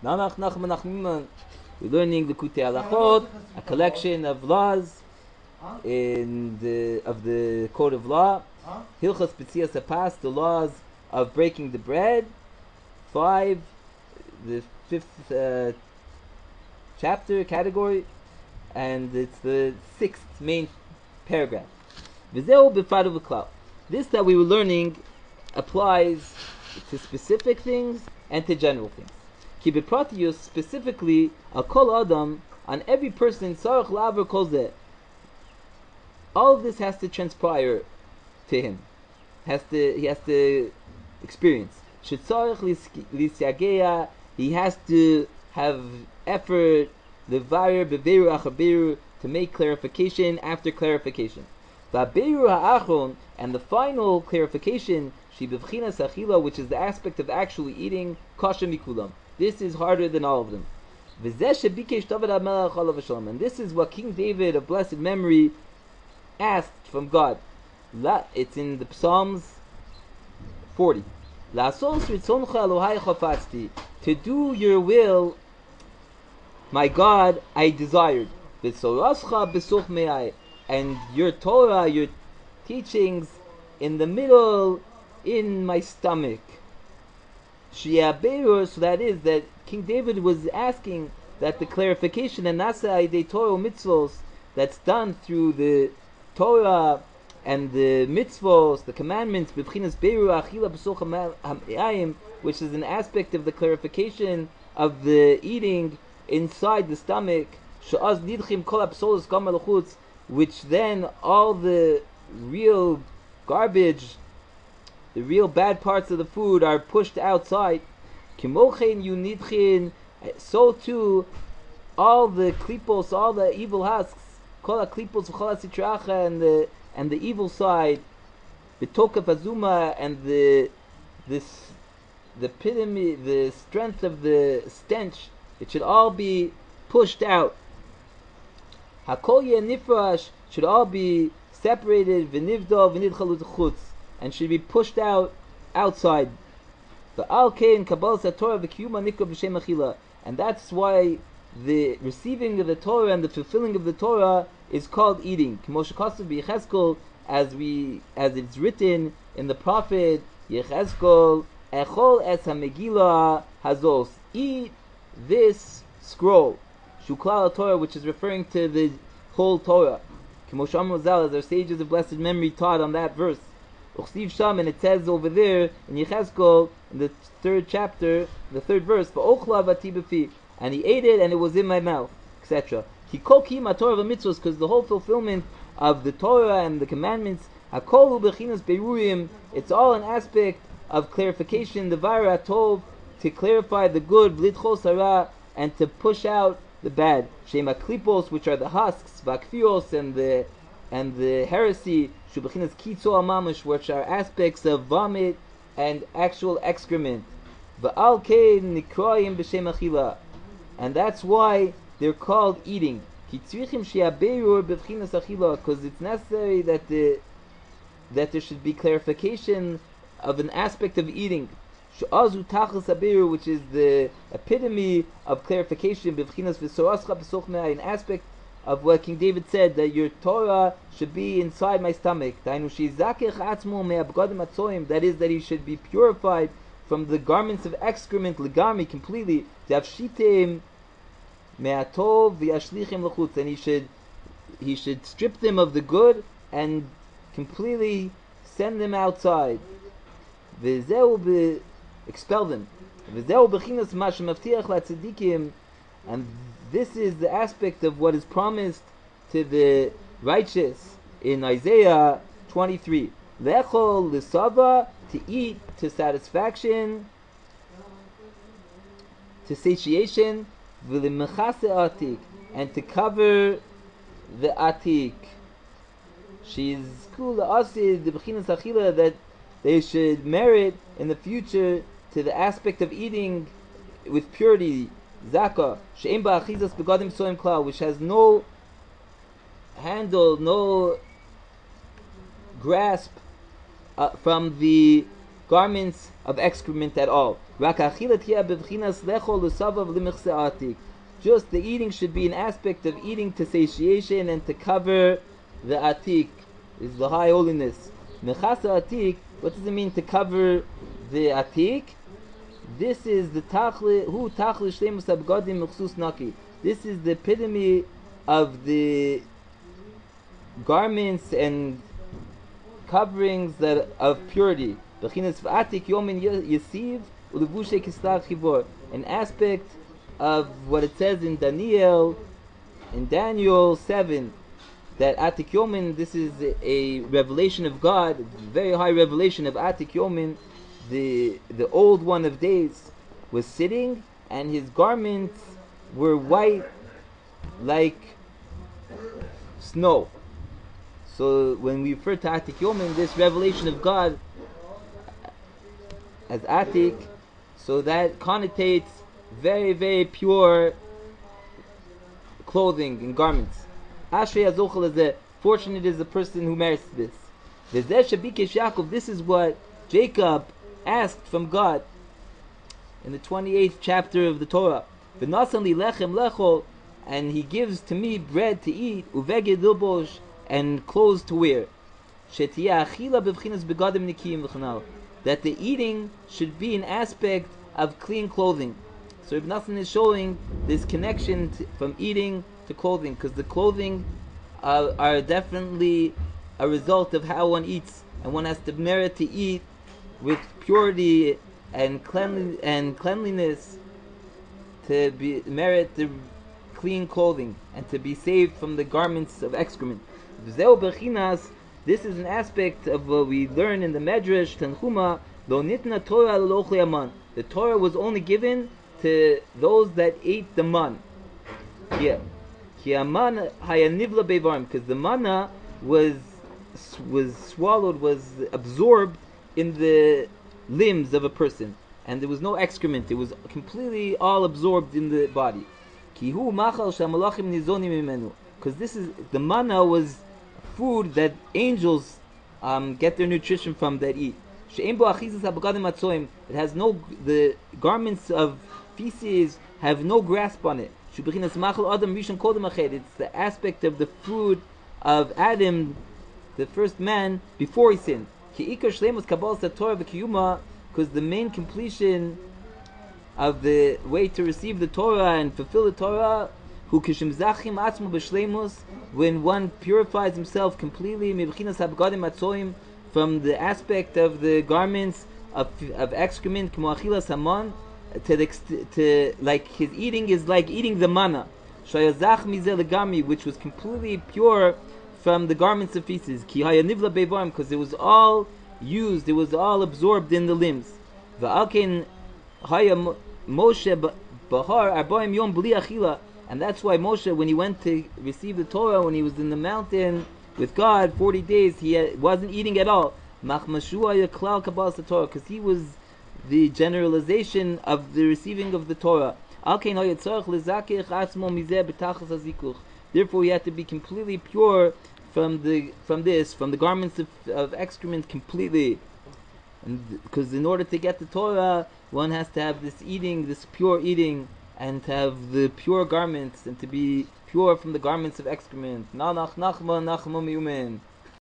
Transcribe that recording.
Nanach Nachman Nachman. We're learning the Likutay Halachos, a collection of laws of the code of law. Hilchos B'tzias Hapas, the laws of breaking the bread. 5, the 5th chapter category, and it's the 6th main paragraph. V'zeu b'fadu v'klal. This that we were learning applies to specific things and to general things. Ki b'pratius, specifically, al kol adam, on every person, sarach laver kol zeh. All of this has to transpire to him. He has to experience. Shetzarach lisyageya, he has to have effort, levayer beveru achaberu, to make clarification after clarification. Va'beru ha'achron, and the final clarification, she bevchinas achila, which is the aspect of actually eating, kasha mikulam. This is harder than all of them. V'zeh shebikesh David HaMelech alav v'shalom, and this is what King David of blessed memory asked from God. It's in the Psalms 40. To do your will, my God, I desired. And your Torah, your teachings, in the middle, in my stomach. So that is, that King David was asking that the clarification and nasa de Torah mitzvos that's done through the Torah and the mitzvos, the commandments, which is an aspect of the clarification of the eating inside the stomach, which then all the real garbage, the real bad parts of the food are pushed outside. So too, all the klipos, all the evil husks, and the evil side, the tokaf azuma, and the epitome, the strength of the stench, it should all be pushed out. Hakol nifrash should all be separated, v'nivdol v'nidchalut chutz, and should be pushed out outside. V'al kein kabbalas haTorah v'kiyuma nikra b'shem achila, and that's why the receiving of the Torah and the fulfilling of the Torah is called eating. As it's written in the prophet Yechezkel, Echol es ha-megillah hazos, eat this scroll, Shuklal Torah, which is referring to the whole Torah. As our sages of blessed memory taught on that verse. And it says over there in Yechezkel, in the 3rd chapter, the 3rd verse, and he ate it and it was in my mouth, etc. Because the whole fulfillment of the Torah and the commandments, it's all an aspect of clarification, the Vara Tov, to clarify the good, and to push out the bad. Shema klipos, which are the husks, vakfios, and the heresy, shubechinas kitzo amamish, which are aspects of vomit and actual excrement. Va'al kein nikrayim b'shem achila, and that's why they're called eating. Because it's necessary that there should be clarification of an aspect of eating, which is the epitome of clarification, an aspect of what King David said, that your Torah should be inside my stomach. That is, that he should be purified from the garments of excrement, legami, completely, to have shitim me'atov v'yashlichem l'chutz, and he should strip them of the good and completely send them outside. V'zeu expel them. V'zeu b'chinas ma shemavtiach latzadikim, and this is the aspect of what is promised to the righteous in Isaiah 23. Lechol l'sava, to eat to satisfaction, to satiation, v'limechase atik, and to cover the atik. She's cool asid the b'chinas achila, that they should merit in the future to the aspect of eating with purity. Zaka she'em ba'achizas begadim soim klal, which has no handle, no grasp from the garments of excrement at all. Just the eating should be an aspect of eating to satiation and to cover the atik, is the high holiness. Mechasa atik, what does it mean to cover the atik? This is the tachli, hu tachli shleimus abgadim mechsus naki. This is the epitome of the garments and coverings that of purity. Bechinas v'atik yomin yesiv ulevushe kistar chivor. An aspect of what it says in Daniel 7, that Atik Yomin, this is a revelation of God, very high revelation of Atik Yomin. The old one of days was sitting, and his garments were white like snow. So when we refer to Atik Yomin, this revelation of God as Atik, so that connotates very, very pure clothing and garments. Ashrei Azochel is fortunate is the person who merits this. This is what Jacob asked from God in the 28th chapter of the Torah. And he gives to me bread to eat, and clothes to wear. That the eating should be an aspect of clean clothing. So Ibn Nassan is showing this connection from eating to clothing, because the clothing are definitely a result of how one eats, and one has to merit to eat with purity and cleanliness to merit the clean clothing and to be saved from the garments of excrement. This is an aspect of what we learn in the Medrash Tanchuma. The Torah was only given to those that ate the man. Yeah. Because the manna was swallowed, was absorbed in the limbs of a person, and there was no excrement. It was completely all absorbed in the body. Because this is the manna was food that angels get their nutrition from, that eat. It has no, the garments of feces have no grasp on it. It's the aspect of the food of Adam, the first man, before he sinned. Because the main completion of the way to receive the Torah and fulfill the Torah, when one purifies himself completely from the aspect of the garments of excrement, to like his eating is like eating the manna, which was completely pure from the garments of feces, because it was all used, it was all absorbed in the limbs. And that's why Moshe, when he went to receive the Torah, when he was in the mountain with God 40 days, he wasn't eating at all. Because he was the generalization of the receiving of the Torah. Therefore, he had to be completely pure from the garments of excrement completely. And because in order to get the Torah, one has to have this eating, this pure eating, and to have the pure garments, and to be pure from the garments of excrement. Nanach, Nachma, Nachma, Miyumen.